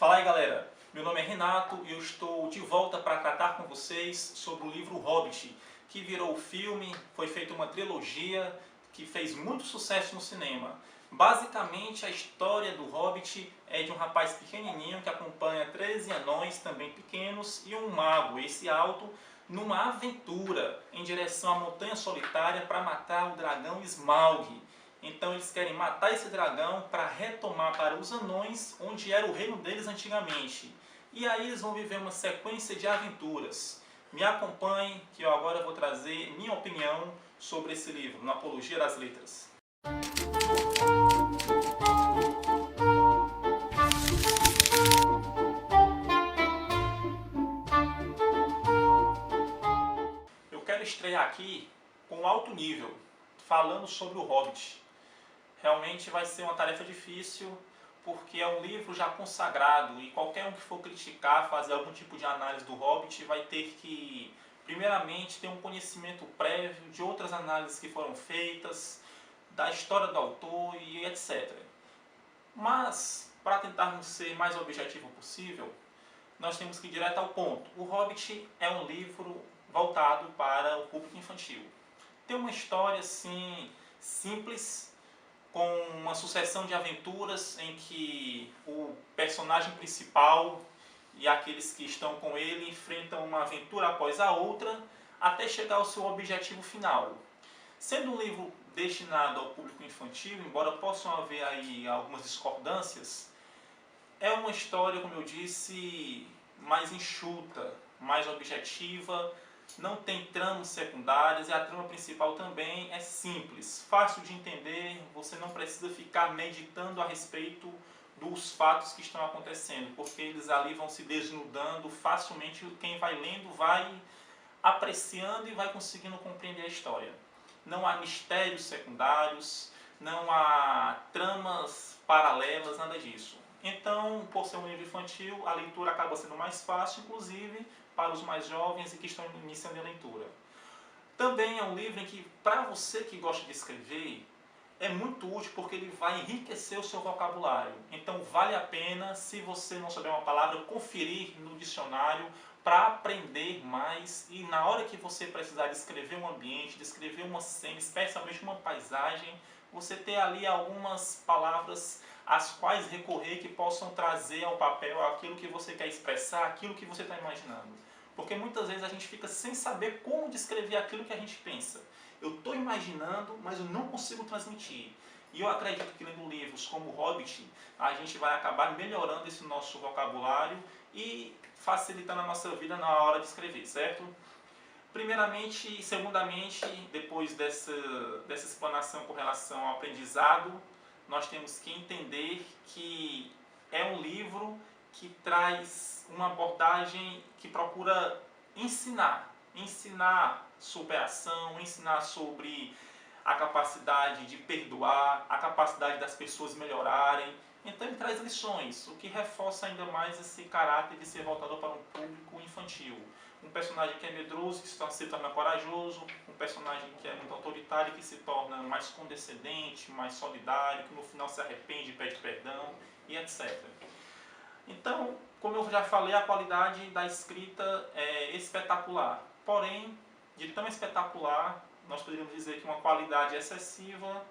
Fala aí, galera, meu nome é Renato e eu estou de volta para tratar com vocês sobre o livro Hobbit, que virou filme, foi feita uma trilogia que fez muito sucesso no cinema. Basicamente, a história do Hobbit é de um rapaz pequenininho que acompanha 13 anões, também pequenos, e um mago, esse alto, numa aventura em direção à Montanha Solitária para matar o dragão Smaug. Então eles querem matar esse dragão para retomar para os anões, onde era o reino deles antigamente. E aí eles vão viver uma sequência de aventuras. Me acompanhem que eu agora vou trazer minha opinião sobre esse livro, Na Apologia das Letras. Eu quero estrear aqui com alto nível, falando sobre o Hobbit. Realmente vai ser uma tarefa difícil, porque é um livro já consagrado e qualquer um que for criticar, fazer algum tipo de análise do Hobbit vai ter que, primeiramente, ter um conhecimento prévio de outras análises que foram feitas, da história do autor e etc. Mas, para tentarmos ser mais objetivo possível, nós temos que ir direto ao ponto. O Hobbit é um livro voltado para o público infantil. Tem uma história assim simples, com uma sucessão de aventuras em que o personagem principal e aqueles que estão com ele enfrentam uma aventura após a outra até chegar ao seu objetivo final. Sendo um livro destinado ao público infantil, embora possam haver aí algumas discordâncias, é uma história, como eu disse, mais enxuta, mais objetiva, não tem tramas secundárias e a trama principal também é simples, fácil de entender, você não precisa ficar meditando a respeito dos fatos que estão acontecendo, porque eles ali vão se desnudando facilmente, quem vai lendo vai apreciando e vai conseguindo compreender a história. Não há mistérios secundários, não há tramas paralelas, nada disso. Então, por ser um livro infantil, a leitura acaba sendo mais fácil, inclusive para os mais jovens e que estão iniciando a leitura. Também é um livro em que, para você que gosta de escrever, é muito útil porque ele vai enriquecer o seu vocabulário. Então vale a pena, se você não souber uma palavra, conferir no dicionário para aprender mais e na hora que você precisar descrever um ambiente, descrever uma cena, especialmente uma paisagem, você ter ali algumas palavras às quais recorrer que possam trazer ao papel aquilo que você quer expressar, aquilo que você está imaginando. Porque muitas vezes a gente fica sem saber como descrever aquilo que a gente pensa. Eu estou imaginando, mas eu não consigo transmitir. E eu acredito que lendo livros como o Hobbit, a gente vai acabar melhorando esse nosso vocabulário e facilitando a nossa vida na hora de escrever, certo? Primeiramente e segundamente, depois dessa explanação com relação ao aprendizado, nós temos que entender que é um livro que traz uma abordagem que procura ensinar superação, ensinar sobre a capacidade de perdoar, a capacidade das pessoas melhorarem. Então ele traz lições, o que reforça ainda mais esse caráter de ser voltado para um público infantil. Um personagem que é medroso, que se torna corajoso, um personagem que é muito autoritário, que se torna mais condescendente, mais solidário, que no final se arrepende, pede perdão e etc. Então, como eu já falei, a qualidade da escrita é espetacular. Porém, de tão espetacular, nós poderíamos dizer que uma qualidade excessiva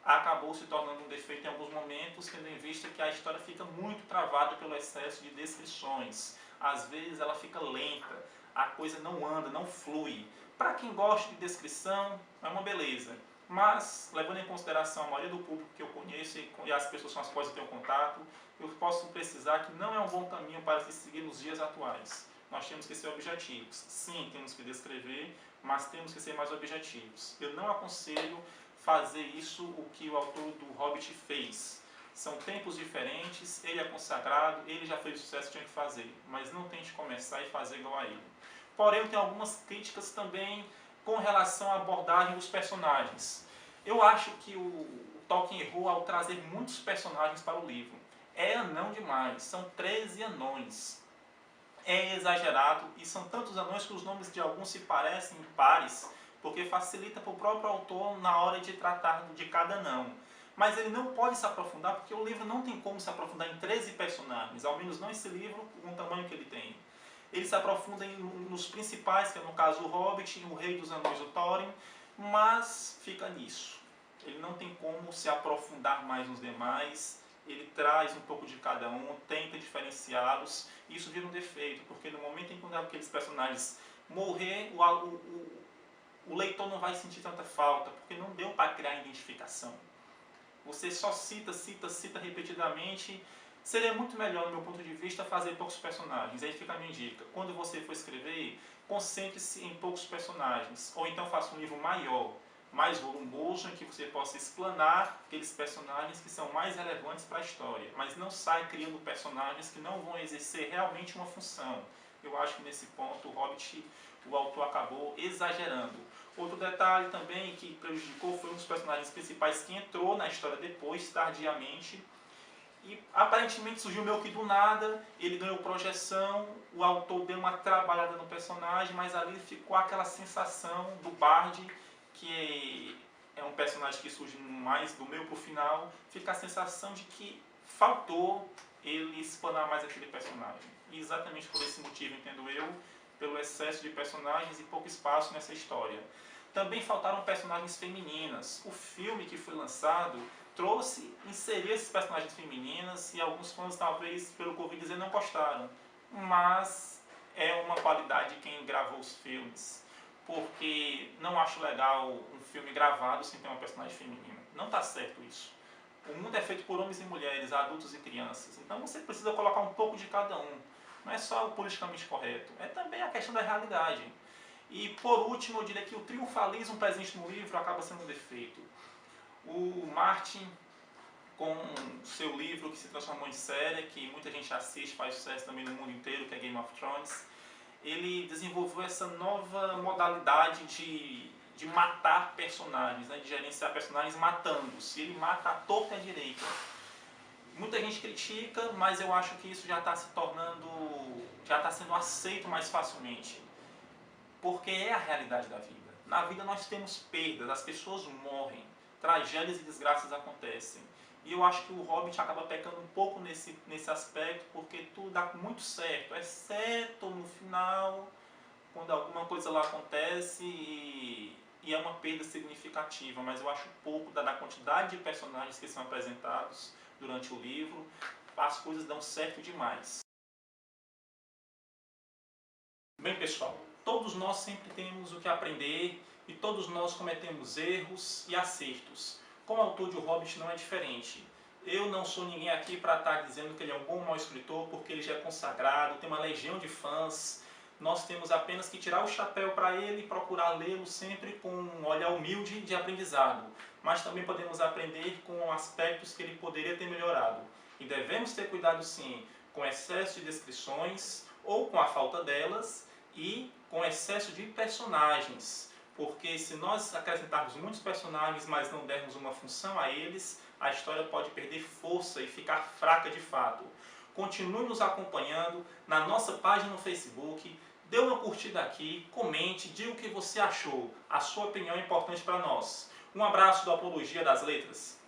acabou se tornando um defeito em alguns momentos, tendo em vista que a história fica muito travada pelo excesso de descrições. Às vezes ela fica lenta, a coisa não anda, não flui. Para quem gosta de descrição, é uma beleza. Mas, levando em consideração a maioria do público que eu conheço e as pessoas com as quais eu tenho contato, eu posso precisar que não é um bom caminho para se seguir nos dias atuais. Nós temos que ser objetivos. Sim, temos que descrever, mas temos que ser mais objetivos. Eu não aconselho fazer isso o que o autor do Hobbit fez. São tempos diferentes, ele é consagrado, ele já fez o sucesso que tinha que fazer, mas não tente começar e fazer igual a ele. Porém, eu tenho algumas críticas também com relação à abordagem dos personagens. Eu acho que o Tolkien errou ao trazer muitos personagens para o livro. É anão demais, são 13 anões. É exagerado e são tantos anões que os nomes de alguns se parecem pares, porque facilita para o próprio autor na hora de tratar de cada anão. mas ele não pode se aprofundar porque o livro não tem como se aprofundar em 13 personagens, ao menos não esse livro com o tamanho que ele tem. Ele se aprofunda nos principais, que é no caso o Hobbit, o Rei dos Anéis, o Thorin, mas fica nisso. Ele não tem como se aprofundar mais nos demais, ele traz um pouco de cada um, tenta diferenciá-los, e isso vira um defeito, porque no momento em que aqueles personagens morrer, o leitor não vai sentir tanta falta, porque não deu para criar identificação. Você só cita repetidamente. Seria muito melhor, no meu ponto de vista, fazer poucos personagens. Aí fica a minha dica. Quando você for escrever, concentre-se em poucos personagens. Ou então faça um livro maior, mais volumoso, em que você possa explanar aqueles personagens que são mais relevantes para a história. Mas não sai criando personagens que não vão exercer realmente uma função. Eu acho que nesse ponto o Hobbit, o autor acabou exagerando. Outro detalhe também que prejudicou foi um dos personagens principais que entrou na história depois, tardiamente. E aparentemente surgiu meio que do nada, ele ganhou projeção, o autor deu uma trabalhada no personagem, mas ali ficou aquela sensação do Bard, que é um personagem que surge mais do meio para o final, fica a sensação de que faltou ele explanar mais aquele personagem. E exatamente por esse motivo, entendo eu, pelo excesso de personagens e pouco espaço nessa história. Também faltaram personagens femininas. O filme que foi lançado inseriu esses personagens femininas e alguns fãs, talvez, pelo que eu ouvi dizer, não gostaram. Mas é uma qualidade de quem gravou os filmes. Porque não acho legal um filme gravado sem ter uma personagem feminina. Não está certo isso. O mundo é feito por homens e mulheres, adultos e crianças. Então você precisa colocar um pouco de cada um. Não é só o politicamente correto. É também a questão da realidade. E por último, eu diria que o triunfalismo presente no livro acaba sendo um defeito. O Martin, com seu livro que se transformou em série, que muita gente assiste, faz sucesso também no mundo inteiro, que é Game of Thrones, ele desenvolveu essa nova modalidade de matar personagens, né? De gerenciar personagens matando-os. Ele mata à torta e à direita. Muita gente critica, mas eu acho que isso já está sendo aceito mais facilmente. Porque é a realidade da vida. Na vida nós temos perdas, as pessoas morrem, tragédias e desgraças acontecem. E eu acho que o Hobbit acaba pecando um pouco nesse aspecto, porque tudo dá muito certo, exceto no final, quando alguma coisa lá acontece e é uma perda significativa. Mas eu acho pouco da quantidade de personagens que são apresentados durante o livro, as coisas dão certo demais. Bem, pessoal, todos nós sempre temos o que aprender e todos nós cometemos erros e acertos. Como autor de O Hobbit não é diferente. Eu não sou ninguém aqui para estar dizendo que ele é um bom ou mau escritor, porque ele já é consagrado, tem uma legião de fãs. Nós temos apenas que tirar o chapéu para ele e procurar lê-lo sempre com um olhar humilde de aprendizado. Mas também podemos aprender com aspectos que ele poderia ter melhorado. E devemos ter cuidado sim com excesso de descrições ou com a falta delas, e com excesso de personagens, porque se nós acrescentarmos muitos personagens, mas não dermos uma função a eles, a história pode perder força e ficar fraca de fato. Continue nos acompanhando na nossa página no Facebook, dê uma curtida aqui, comente, diga o que você achou, a sua opinião é importante para nós. Um abraço do Apologia das Letras.